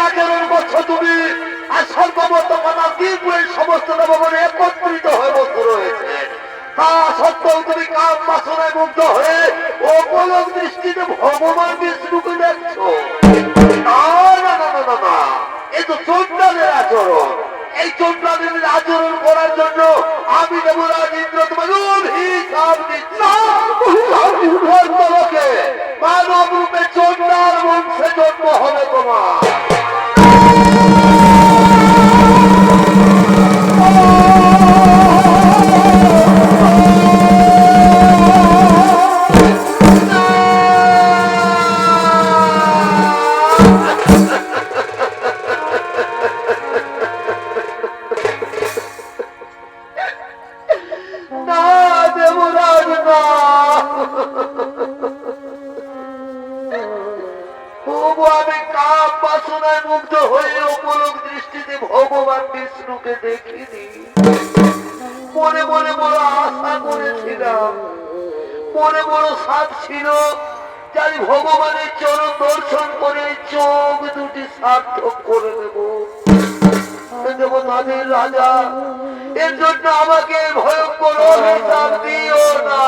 আচরণ করছো তুমি? আর সর্বমত মানবদ্বীপের সমস্ত দেবগণ একত্রিত হয়ে বসে রয়েছে, তা সত্ত্বেও তুমি কাম বাসনায় মুগ্ধ হয়ে অপলক দৃষ্টিতে ভগবান বিষ্ণুকে দেখছো। না না না না না না, এ তো চন্ডালের আচরণ। এই চন্ডালের আচরণ করার জন্য আমি দেবরাজ ইন্দ্র তোমার অভিশাপ দিচ্ছি। মানব রূপে চন্ডাল বংশে জন্ম হবে তোমার। মুগ্ধ হয়ে অপলক দৃষ্টিতে ভগবান বিষ্ণুকে দেখিনি। মনে মনে বড় আশা করেছিলাম, মনে বড় সাধ ছিল, যাই ভগবানের চরণ দর্শন করে চোখ দুটি সার্থক করে দেব। দেবতাদের রাজা, এর জন্য আমাকে ভয়ঙ্কর অভিশাপ দিও না।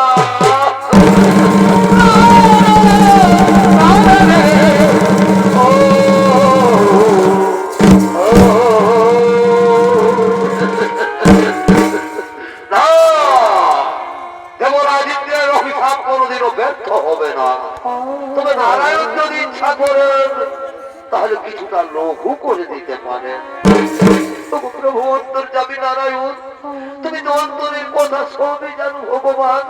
তবে নারায়ণ যদি ইচ্ছা করেন তাহলে কিছুটা লঘু করে দিতে পারেন। প্রভু অন্তর্যামী নারায়ণ, তুমি তো অন্তরের কথা সবই জানো ভগবান।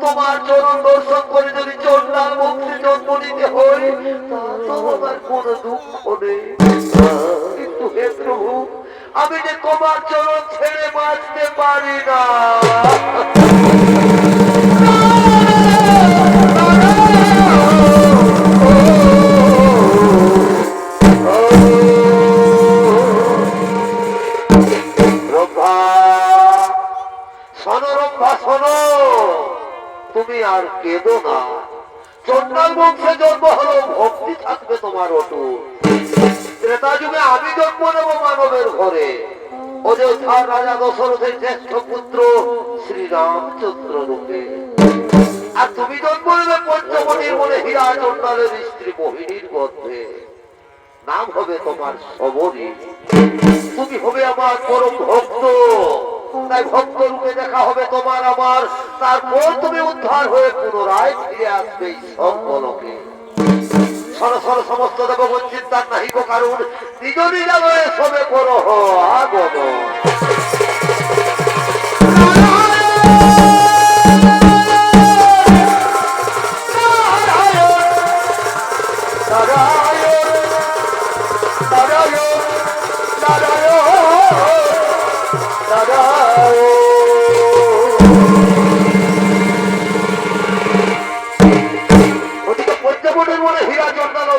তোমার চরণ দর্শন করে যদি চন্ডাল বংশে জন্ম নিতে হয় তা তো আমার কোনো দুঃখ নেই। কিন্তু হে প্রভু, আমি যে তোমার চরণ ছেড়ে বাঁচতে পারি না। তুমি আর কেঁদো না। চন্ডাল বংশে জন্ম হলো, ভক্তি থাকবে তোমার অটুট। ত্রেতা যুগে আমি জন্ম নেব মানবের ঘরে, অযোধ্যার রাজা দশরথের জ্যেষ্ঠ পুত্র শ্রীরামচন্দ্র রূপে। আর তুমি জন্ম নেবে পঞ্চমণির মনে হীরা চন্ডালের স্ত্রী মোহিনীর গর্ভে। নাম হবে তোমার শবরী। তুমি হবে আমার পরম ভক্ত, তাই ভক্ত রূপে দেখা হবে তোমার আমার। তারপর তুমি উদ্ধার হয়ে পুনরায় ফিরে আসবে এই সম্পলকে। সরসর সমস্ত দেবগণ চিন্তার নাহিব কারণ, নিজ নিজালয়ে সবে করো আগমন।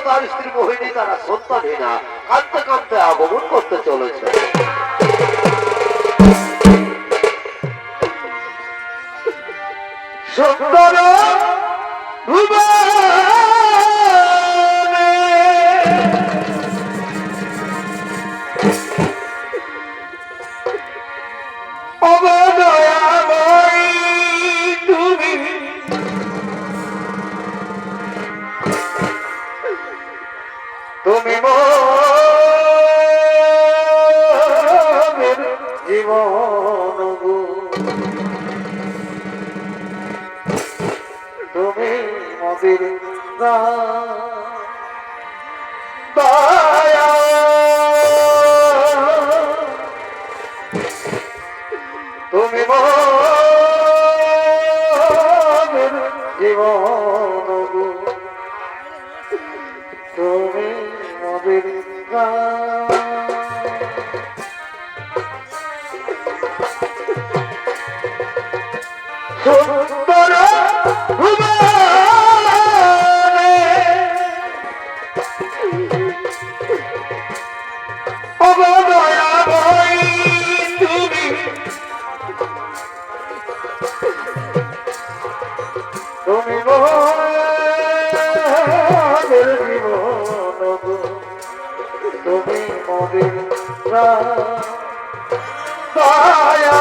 তার স্ত্রী মোহিনী তারা সন্তানহীনা কাঁদতে কাঁদতে আগমন করতে চলেছে। সুন্দর তুমি মোদের জীবন গো, তুমি মোদের দয়া, তুমি মোদের জীবন গো, তুমি মোদের সুন্দর ভুবনে অবদয়া ভই তুমি, তুমি মোদের জীবন গো, তুমি মোদের দয়া,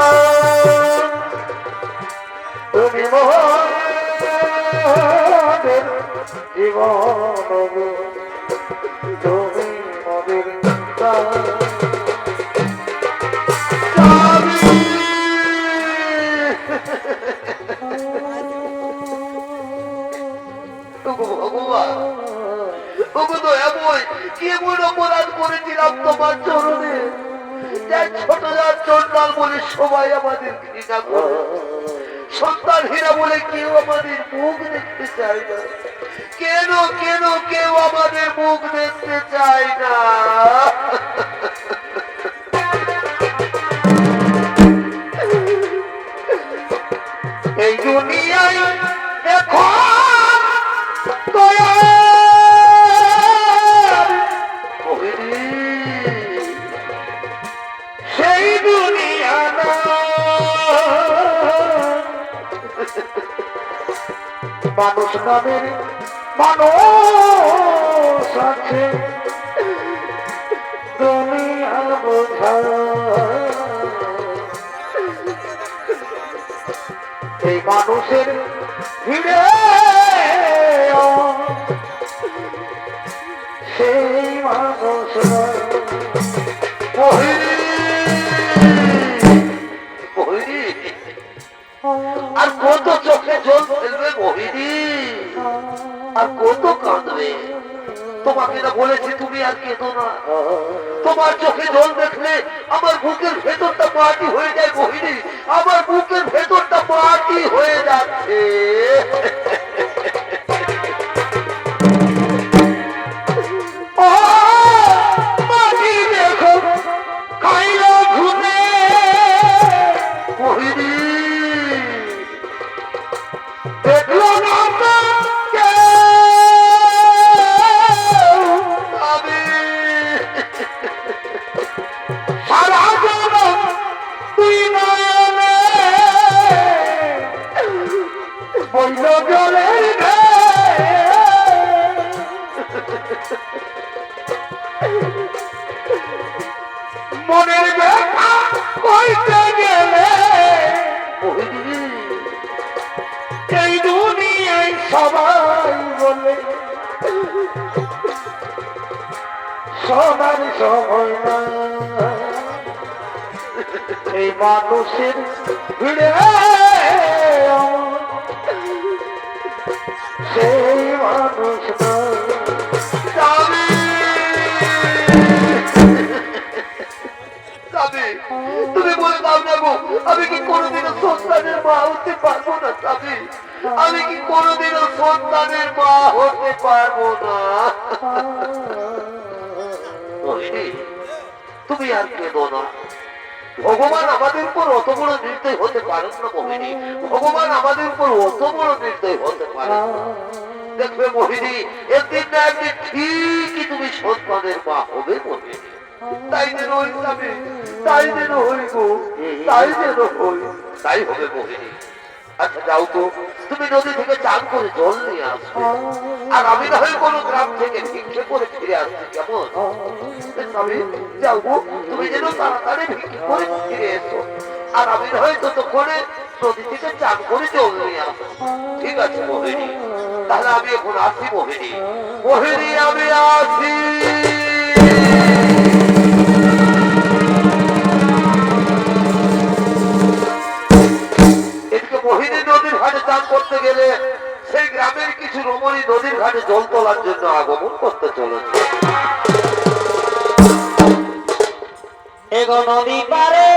তুমি মোদের জীবন, তুমি মোদের কেমন অপরাধ করেছিলাম তোমার চরণে, ছোট চন্ডাল বলে সবাই আমাদের ঘৃণা করে, সন্তানহীনা বলে কেউ আমাদের মুখ দেখতে চায় না। কেন কেন কেউ আমাদের মুখ দেখতে চায় না? এই দুনিয়ায় দেখো সেই দুনিয়া না, মানুষ নামের মানুষ আছে, দুনিয়া বোঝা এই মানুষের ভিড়ে সেই মানুষ আর কত চোখে জল ফেলবে মোহিনী, আর কত কাঁদবে? তোমাকে না বলেছি তুমি আর কেঁদো না। তোমার চোখে জল দেখলে আমার বুকের ভেতরটা মাটি হয়ে যায় মোহিনী, আমার বুকের ভেতরটা মাটি হয়ে যাচ্ছে। মাটি দেখো খাইলো ঘুমে মোহিনী, দেখলো না আমি সারা জীবন তুই নয়নে বইল জলের মনের ব্যথা কইতে গেলে এই দুনিয়ায় সবাই বলে সবার সময় না, এই মানুষের ভিড়ে সেই মানুষ না। তুমি বলে দাও না গো, আমি কি কোনোদিনও সন্তানের মা হতে পারবো না? স্বামী, আমি কি কোনোদিনও সন্তানের মা হতে পারবো না? তুমি আর কেঁদো না। ভগবান আমাদের উপর অত বড় নির্দয় হতে পারেন না মোহিনী, ভগবান আমাদের উপর অত বড় নির্দয় হতে পারেন না। দেখবে মোহিনী, একদিন না একদিন ঠিকই তুমি সন্তানের মা হবে মোহিনী। তাই যেন হই স্বামী, তাই যেন হই গো, তাই যেন হই, তাই হবে মোহিনী। আচ্ছা যাও তো, তুমি নদী থেকে চান করে জল নিয়ে আসবে, আর আমি না হয় কোনো গ্রাম থেকে ভিক্ষে করে ফিরে আসছি, কেমন? স্বামী যাও গো, তুমি যেন তাড়াতাড়ি ভিক্ষে করে ফিরে এসো, আর আমি না হয় ততক্ষণে নদী থেকে চান করে জল নিয়ে আসবো। ঠিক আছে মোহিনী, তাহলে আমি এখন আসি মোহিনী। মোহিনী আমি আসি। মোহিনী নদীর ঘাটে চান করতে গেলে সেই গ্রামের কিছু রমণী নদীর ঘাটে জল তোলার জন্য আগমন করতে চলেছে। এগো নদী পারে